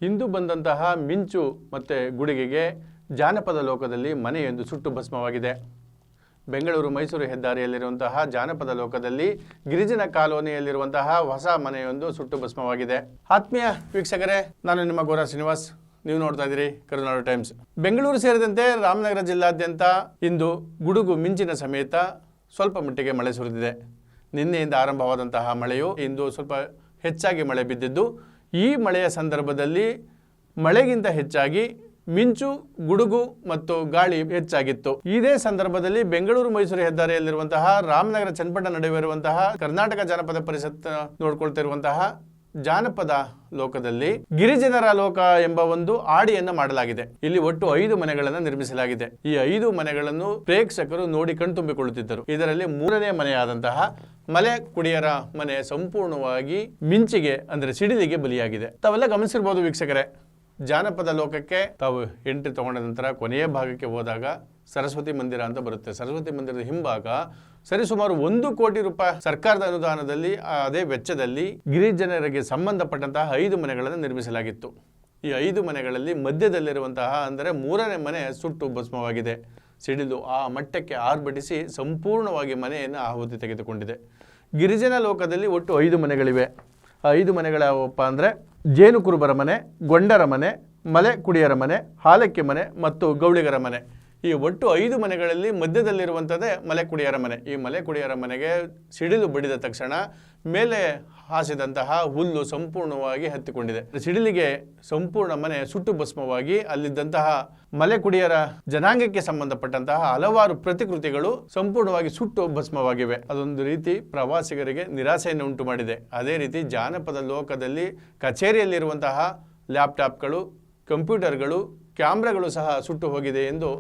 ಇಂದು ಬಂದಂತಹ ಮಿಂಚು ಮತ್ತು ಗುಡುಗಿಗೆ ಜಾನಪದ ಲೋಕದಲ್ಲಿ ಮನೆಯೊಂದು ಸುಟ್ಟು ಭಸ್ಮವಾಗಿದೆ. ಬೆಂಗಳೂರು ಮೈಸೂರು ಹೆದ್ದಾರಿಯಲ್ಲಿರುವಂತಹ ಜಾನಪದ ಲೋಕದಲ್ಲಿ ಗಿರಿಜನ ಕಾಲೋನಿಯಲ್ಲಿರುವಂತಹ ಹೊಸ ಮನೆಯೊಂದು ಸುಟ್ಟು ಭಸ್ಮವಾಗಿದೆ. ಆತ್ಮೀಯ ವೀಕ್ಷಕರೇ, ನಾನು ನಿಮ್ಮ ಗೋರಾ ಶ್ರೀನಿವಾಸ್. ನೀವು ನೋಡ್ತಾ ಇದ್ದೀರಿ ಕರುನಾಡು ಟೈಮ್ಸ್. ಬೆಂಗಳೂರು ಸೇರಿದಂತೆ ರಾಮನಗರ ಜಿಲ್ಲಾದ್ಯಂತ ಇಂದು ಗುಡುಗು ಮಿಂಚಿನ ಸಮೇತ ಸ್ವಲ್ಪ ಮಟ್ಟಿಗೆ ಮಳೆ ಸುರಿದಿದೆ. ನಿನ್ನೆಯಿಂದ ಆರಂಭವಾದಂತಹ ಮಳೆಯು ಇಂದು ಸ್ವಲ್ಪ ಹೆಚ್ಚಾಗಿ ಮಳೆ ಬಿದ್ದಿದ್ದು, ಈ ಮಳೆಯ ಸಂದರ್ಭದಲ್ಲಿ ಮಳೆಗಿಂತ ಹೆಚ್ಚಾಗಿ ಮಿಂಚು, ಗುಡುಗು ಮತ್ತು ಗಾಳಿ ಹೆಚ್ಚಾಗಿತ್ತು. ಇದೇ ಸಂದರ್ಭದಲ್ಲಿ ಬೆಂಗಳೂರು ಮೈಸೂರು ಹೆದ್ದಾರಿಯಲ್ಲಿರುವಂತಹ ರಾಮನಗರ ಚನ್ನಪಟ್ಟಣ ನಡುವೆ ಇರುವಂತಹ ಕರ್ನಾಟಕ ಜಾನಪದ ಪರಿಷತ್ ನೋಡ್ಕೊಳ್ತಿರುವಂತಹ ಜಾನಪದ ಲೋಕದಲ್ಲಿ ಗಿರಿಜನರ ಲೋಕ ಎಂಬ ಒಂದು ಆಡಿಯನ್ನು ಮಾಡಲಾಗಿದೆ. ಇಲ್ಲಿ ಒಟ್ಟು 5 ಮನೆಗಳನ್ನು ನಿರ್ಮಿಸಲಾಗಿದೆ. ಈ 5 ಮನೆಗಳನ್ನು ಪ್ರೇಕ್ಷಕರು ನೋಡಿ ಕಣ್ತುಂಬಿಕೊಳ್ಳುತ್ತಿದ್ದರು. ಇದರಲ್ಲಿ 3ನೇ ಮನೆಯಾದಂತಹ ಮಲೆ ಕುಡಿಯರ ಮನೆ ಸಂಪೂರ್ಣವಾಗಿ ಮಿಂಚಿಗೆ ಅಂದ್ರೆ ಸಿಡಿಲಿಗೆ ಬಲಿಯಾಗಿದೆ. ತಾವೆಲ್ಲ ಗಮನಿಸಿರ್ಬೋದು ವೀಕ್ಷಕರೇ, ಜಾನಪದ ಲೋಕಕ್ಕೆ ತಾವು ಎಂಟ್ರಿ ತಗೊಂಡ ನಂತರ ಕೊನೆಯ ಭಾಗಕ್ಕೆ ಹೋದಾಗ ಸರಸ್ವತಿ ಮಂದಿರ ಅಂತ ಬರುತ್ತೆ. ಸರಸ್ವತಿ ಮಂದಿರದ ಹಿಂಭಾಗ ಸರಿಸುಮಾರು 1 ಕೋಟಿ ರೂಪಾಯಿ ಸರ್ಕಾರದ ಅನುದಾನದಲ್ಲಿ ಅದೇ ವೆಚ್ಚದಲ್ಲಿ ಗಿರಿಜನರಿಗೆ ಸಂಬಂಧಪಟ್ಟಂತಹ 5 ಮನೆಗಳನ್ನು ನಿರ್ಮಿಸಲಾಗಿತ್ತು. ಈ 5 ಮನೆಗಳಲ್ಲಿ ಮಧ್ಯದಲ್ಲಿರುವಂತಹ ಅಂದರೆ 3ನೇ ಮನೆ ಸುಟ್ಟು ಭಸ್ಮವಾಗಿದೆ. ಸಿಡಿಲು ಆ ಮಟ್ಟಕ್ಕೆ ಆರ್ಭಟಿಸಿ ಸಂಪೂರ್ಣವಾಗಿ ಮನೆಯನ್ನು ಆಹುತಿ ತೆಗೆದುಕೊಂಡಿದೆ. ಗಿರಿಜನ ಲೋಕದಲ್ಲಿ ಒಟ್ಟು 5 ಮನೆಗಳಿವೆ. ಆ 5 ಮನೆಗಳು ಯಾವಪ್ಪ ಅಂದರೆ ಜೇನು ಕುರುಬರ ಮನೆ, ಗೊಂಡರ ಮನೆ, ಮಲೆ ಕುಡಿಯರ ಮನೆ, ಹಾಲಕ್ಕಿ ಮನೆ ಮತ್ತು ಗೌಳಿಗರ ಮನೆ. ಈ ಒಟ್ಟು 5 ಮನೆಗಳಲ್ಲಿ ಮಧ್ಯದಲ್ಲಿರುವಂಥದ್ದೇ ಮಲೆ ಕುಡಿಯರ ಮನೆ. ಈ ಮಲೆ ಕುಡಿಯರ ಮನೆಗೆ ಸಿಡಿಲು ಬಡಿದ ತಕ್ಷಣ ಮೇಲೆ ಹಾಸಿದಂತಹ ಹುಲ್ಲು ಸಂಪೂರ್ಣವಾಗಿ ಹತ್ತಿಕೊಂಡಿದೆ. ಸಿಡಿಲಿಗೆ ಸಂಪೂರ್ಣ ಮನೆ ಸುಟ್ಟು ಭಸ್ಮವಾಗಿ ಅಲ್ಲಿದ್ದಂತಹ ಮಲೆ ಕುಡಿಯರ ಜನಾಂಗಕ್ಕೆ ಸಂಬಂಧಪಟ್ಟಂತಹ ಹಲವಾರು ಪ್ರತಿಕೃತಿಗಳು ಸಂಪೂರ್ಣವಾಗಿ ಸುಟ್ಟು ಭಸ್ಮವಾಗಿವೆ. ಅದೊಂದು ರೀತಿ ಪ್ರವಾಸಿಗರಿಗೆ ನಿರಾಸೆಯನ್ನು ಉಂಟು ಮಾಡಿದೆ. ಅದೇ ರೀತಿ ಜಾನಪದ ಲೋಕದಲ್ಲಿ ಕಚೇರಿಯಲ್ಲಿರುವಂತಹ ಲ್ಯಾಪ್ಟಾಪ್ಗಳು, ಕಂಪ್ಯೂಟರ್ಗಳು, ಕ್ಯಾಮ್ರಾಗಳು ಸಹ ಸುಟ್ಟು ಹೋಗಿದೆ ಎಂದು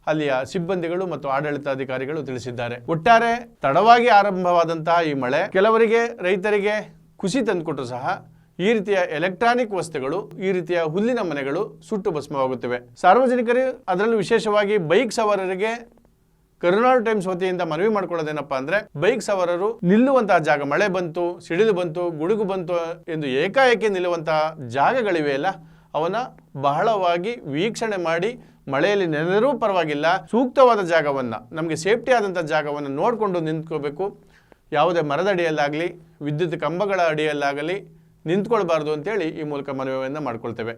ಅಲ್ಲಿಯ ಸಿಬ್ಬಂದಿಗಳು ಮತ್ತು ಆಡಳಿತಾಧಿಕಾರಿಗಳು ತಿಳಿಸಿದ್ದಾರೆ. ಒಟ್ಟಾರೆ ತಡವಾಗಿ ಆರಂಭವಾದಂತಹ ಈ ಮಳೆ ಕೆಲವರಿಗೆ ರೈತರಿಗೆ ಖುಷಿ ತಂದುಕೊಟ್ಟರು ಸಹ ಈ ರೀತಿಯ ಎಲೆಕ್ಟ್ರಾನಿಕ್ ವಸ್ತುಗಳು, ಈ ರೀತಿಯ ಹುಲ್ಲಿನ ಮನೆಗಳು ಸುಟ್ಟು ಭಸ್ಮವಾಗುತ್ತವೆ. ಸಾರ್ವಜನಿಕರು, ಅದರಲ್ಲೂ ವಿಶೇಷವಾಗಿ ಬೈಕ್ ಸವಾರರಿಗೆ ಕರುನಾಡು ಟೈಮ್ಸ್ ವತಿಯಿಂದ ಮನವಿ ಮಾಡ್ಕೊಳ್ಳೋದೇನಪ್ಪ ಅಂದ್ರೆ, ಬೈಕ್ ಸವಾರರು ನಿಲ್ಲುವಂತಹ ಜಾಗ, ಮಳೆ ಬಂತು, ಸಿಡಿಲು ಬಂತು, ಗುಡುಗು ಬಂತು ಎಂದು ಏಕಾಏಕಿ ನಿಲ್ಲುವಂತಹ ಜಾಗಗಳಿವೆ ಅಲ್ಲ, ಅವನ್ನ ಬಹಳವಾಗಿ ವೀಕ್ಷಣೆ ಮಾಡಿ ಮಳೆಯಲ್ಲಿ ನೆನೆದರೂ ಪರವಾಗಿಲ್ಲ, ಸೂಕ್ತವಾದ ಜಾಗವನ್ನು, ನಮಗೆ ಸೇಫ್ಟಿ ಆದಂಥ ಜಾಗವನ್ನು ನೋಡಿಕೊಂಡು ನಿಂತ್ಕೋಬೇಕು. ಯಾವುದೇ ಮರದ ಅಡಿಯಲ್ಲಾಗಲಿ ವಿದ್ಯುತ್ ಕಂಬಗಳ ಅಡಿಯಲ್ಲಾಗಲಿ ನಿಂತ್ಕೊಳ್ಬಾರ್ದು ಅಂತೇಳಿ ಈ ಮೂಲಕ ಮನವಿಯನ್ನು ಮಾಡ್ಕೊಳ್ತೇವೆ.